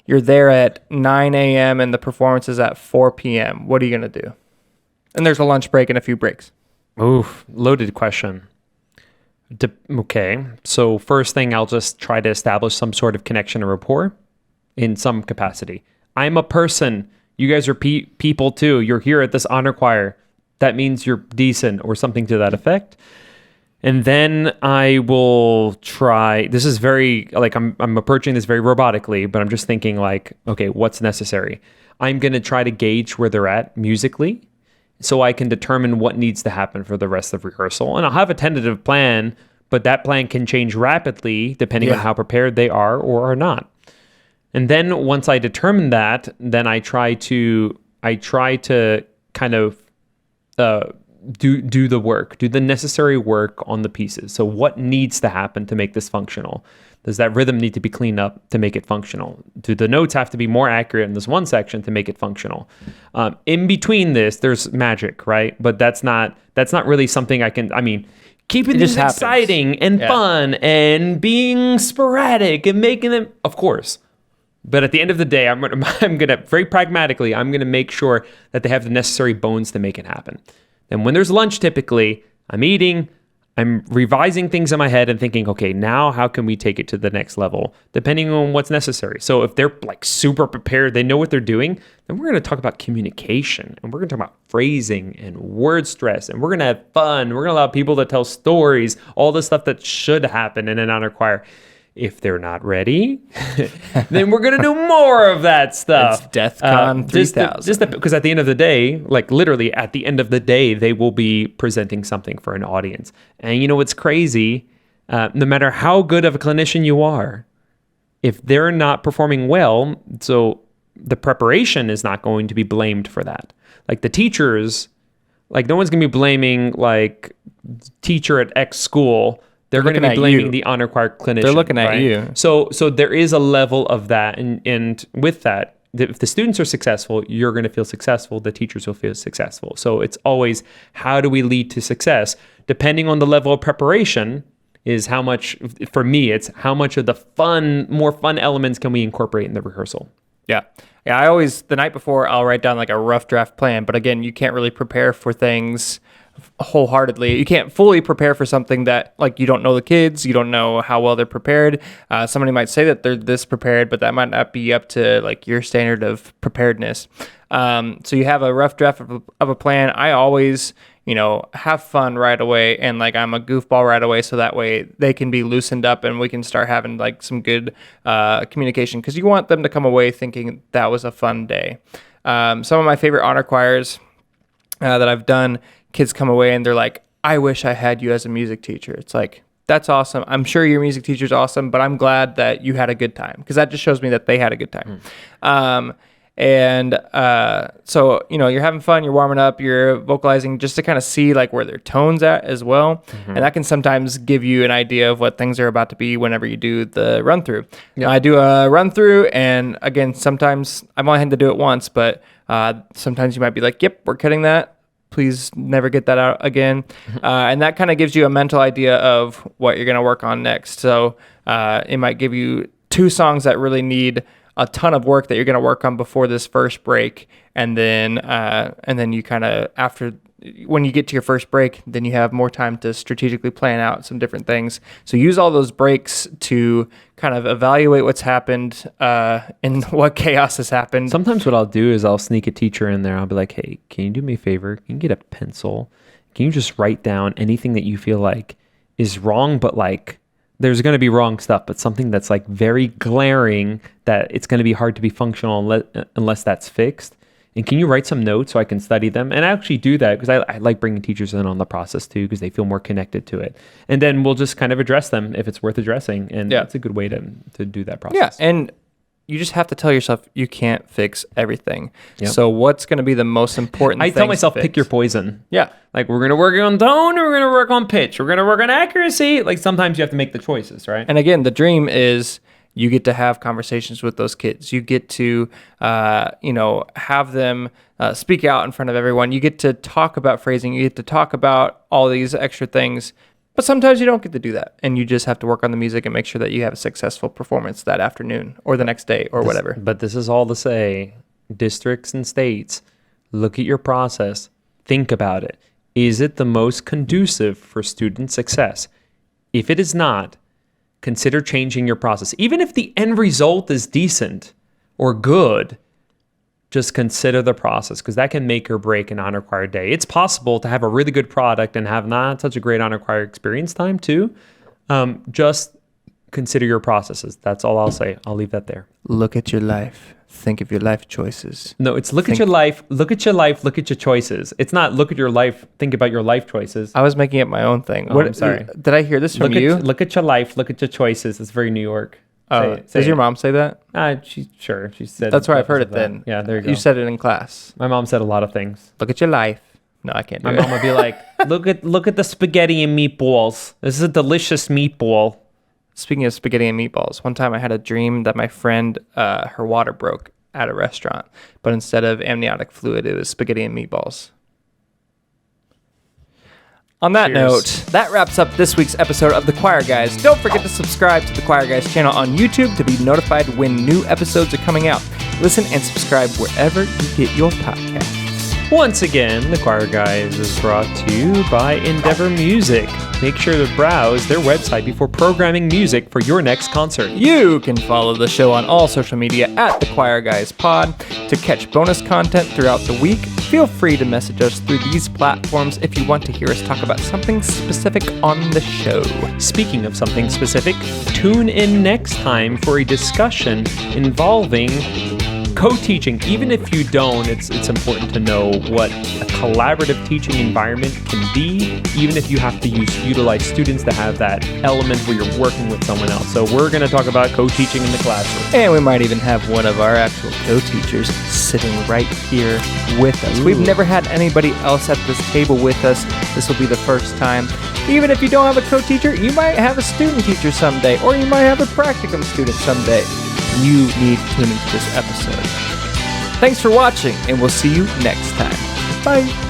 Speaker 2: you're there at 9 a.m. and the performance is at 4 p.m. What are you going to do? And there's a lunch break and a few breaks.
Speaker 1: Oof, loaded question. Okay, so first thing, I'll just try to establish some sort of connection or rapport in some capacity. I'm a person. You guys are people too. You're here at this honor choir. that means you're decent, or something to that effect. And then I will try, this is very, like, I'm approaching this very robotically, but I'm just thinking like, okay, what's necessary? I'm going to try to gauge where they're at musically so I can determine what needs to happen for the rest of rehearsal. And I'll have a tentative plan, but that plan can change rapidly depending on how prepared they are or are not. And then once I determine that, then I try to kind of do the work, do the necessary work on the pieces. So what needs to happen to make this functional? Does that rhythm need to be cleaned up to make it functional? Do the notes have to be more accurate in this one section to make it functional? In between this, there's magic, right? But that's not really something keeping things exciting and fun and being sporadic and making them, of course. But at the end of the day, I'm gonna very pragmatically, I'm gonna make sure that they have the necessary bones to make it happen. And when there's lunch, typically, I'm eating, I'm revising things in my head and thinking, okay, now how can we take it to the next level, depending on what's necessary. So if they're like super prepared, they know what they're doing, then we're going to talk about communication, and we're going to talk about phrasing and word stress, and we're going to have fun. We're going to allow people to tell stories, all the stuff that should happen in an honor choir. If they're not ready, then we're going to do more of that stuff.
Speaker 2: It's DEF CON 3000.
Speaker 1: Because at the end of the day, like literally at the end of the day, they will be presenting something for an audience. And you know what's crazy? No matter how good of a clinician you are, if they're not performing well, so the preparation is not going to be blamed for that. Like the teachers, like no one's going to be blaming like teacher at X school. They're going to be blaming the honor choir clinician.
Speaker 2: They're looking at you.
Speaker 1: So there is a level of that. And with that, if the students are successful, you're going to feel successful. The teachers will feel successful. So it's always, how do we lead to success? Depending on the level of preparation is how much, for me, it's how much of the more fun elements can we incorporate in the rehearsal.
Speaker 2: Yeah. I always, the night before, I'll write down like a rough draft plan. But again, you can't really prepare for things wholeheartedly. You can't fully prepare for something that, like, you don't know the kids, you don't know how well they're prepared. Somebody might say that they're this prepared, but that might not be up to like your standard of preparedness. So you have a rough draft of a plan. I always, have fun right away, and like I'm a goofball right away, so that way they can be loosened up and we can start having like some good communication, because you want them to come away thinking that was a fun day. Some of my favorite honor choirs that I've done, kids come away and they're like, I wish I had you as a music teacher. It's like, that's awesome. I'm sure your music teacher's awesome, but I'm glad that you had a good time, because that just shows me that they had a good time. So, you're having fun, you're warming up, you're vocalizing just to kind of see like where their tone's at as well. Mm-hmm. And that can sometimes give you an idea of what things are about to be whenever you do the run through. Yep. I do a run through, and again, sometimes I've only had to do it once, but sometimes you might be like, yep, we're cutting that. Please never get that out again. And that kind of gives you a mental idea of what you're going to work on next. So it might give you 2 songs that really need a ton of work that you're going to work on before this first break. And then you kind of, after, when you get to your first break, then you have more time to strategically plan out some different things. So use all those breaks to kind of evaluate what's happened and what chaos has happened.
Speaker 1: Sometimes what I'll do is I'll sneak a teacher in there. I'll be like, hey, can you do me a favor? Can you get a pencil? Can you just write down anything that you feel like is wrong, but like there's going to be wrong stuff, but something that's like very glaring that it's going to be hard to be functional unless that's fixed. And can you write some notes so I can study them? And I actually do that because I like bringing teachers in on the process too, because they feel more connected to it. And then we'll just kind of address them if it's worth addressing. And that's a good way to do that process.
Speaker 2: Yeah, and you just have to tell yourself you can't fix everything. Yep. So what's going to be the most important thing?
Speaker 1: I tell myself, pick your poison.
Speaker 2: Yeah.
Speaker 1: Like, we're going to work on tone, or we're going to work on pitch, we're going to work on accuracy. Like, sometimes you have to make the choices, right?
Speaker 2: And again, the dream is you get to have conversations with those kids. You get to, have them speak out in front of everyone. You get to talk about phrasing. You get to talk about all these extra things. But sometimes you don't get to do that. And you just have to work on the music and make sure that you have a successful performance that afternoon or the next day or whatever.
Speaker 1: But this is all to say, districts and states, look at your process. Think about it. Is it the most conducive for student success? If it is not, consider changing your process. Even if the end result is decent or good, just consider the process, because that can make or break an honor choir day. It's possible to have a really good product and have not such a great honor choir experience time too. Just consider your processes. That's all I'll say. I'll leave that there.
Speaker 2: Look at your life. Think of your life choices.
Speaker 1: No, it's look at your life, look at your life, look at your choices. It's not look at your life, think about your life choices.
Speaker 2: I was making up my own thing.
Speaker 1: I'm sorry.
Speaker 2: Did I hear this from you?
Speaker 1: Look at your life, look at your choices. It's very New York.
Speaker 2: Does your mom say that?
Speaker 1: She said
Speaker 2: That's where I've heard it
Speaker 1: that.
Speaker 2: then.
Speaker 1: Yeah, there you go.
Speaker 2: You said it in class.
Speaker 1: My mom said a lot of things.
Speaker 2: Look at your life. No, I can't do
Speaker 1: My
Speaker 2: it.
Speaker 1: mom would be like, look at the spaghetti and meatballs. This is a delicious meatball.
Speaker 2: Speaking of spaghetti and meatballs, one time I had a dream that my friend, her water broke at a restaurant, but instead of amniotic fluid, it was spaghetti and meatballs. On that note, that wraps up this week's episode of The Choir Guys. Don't forget to subscribe to The Choir Guys channel on YouTube to be notified when new episodes are coming out. Listen and subscribe wherever you get your podcasts.
Speaker 1: Once again, The Choir Guys is brought to you by Endeavor Music. Make sure to browse their website before programming music for your next concert.
Speaker 2: You can follow the show on all social media at The Choir Guys Pod. To catch bonus content throughout the week, feel free to message us through these platforms if you want to hear us talk about something specific on the show.
Speaker 1: Speaking of something specific, tune in next time for a discussion involving co-teaching. Even if you don't, it's important to know what a collaborative teaching environment can be, even if you have to utilize students to have that element where you're working with someone else. So we're going to talk about co-teaching in the classroom.
Speaker 2: And we might even have one of our actual co-teachers sitting right here with us.
Speaker 1: Ooh.
Speaker 2: We've never had anybody else at this table with us. This will be the first time. Even if you don't have a co-teacher, you might have a student teacher someday, or you might have a practicum student someday. You need to tune into this episode. Thanks for watching, and we'll see you next time. Bye.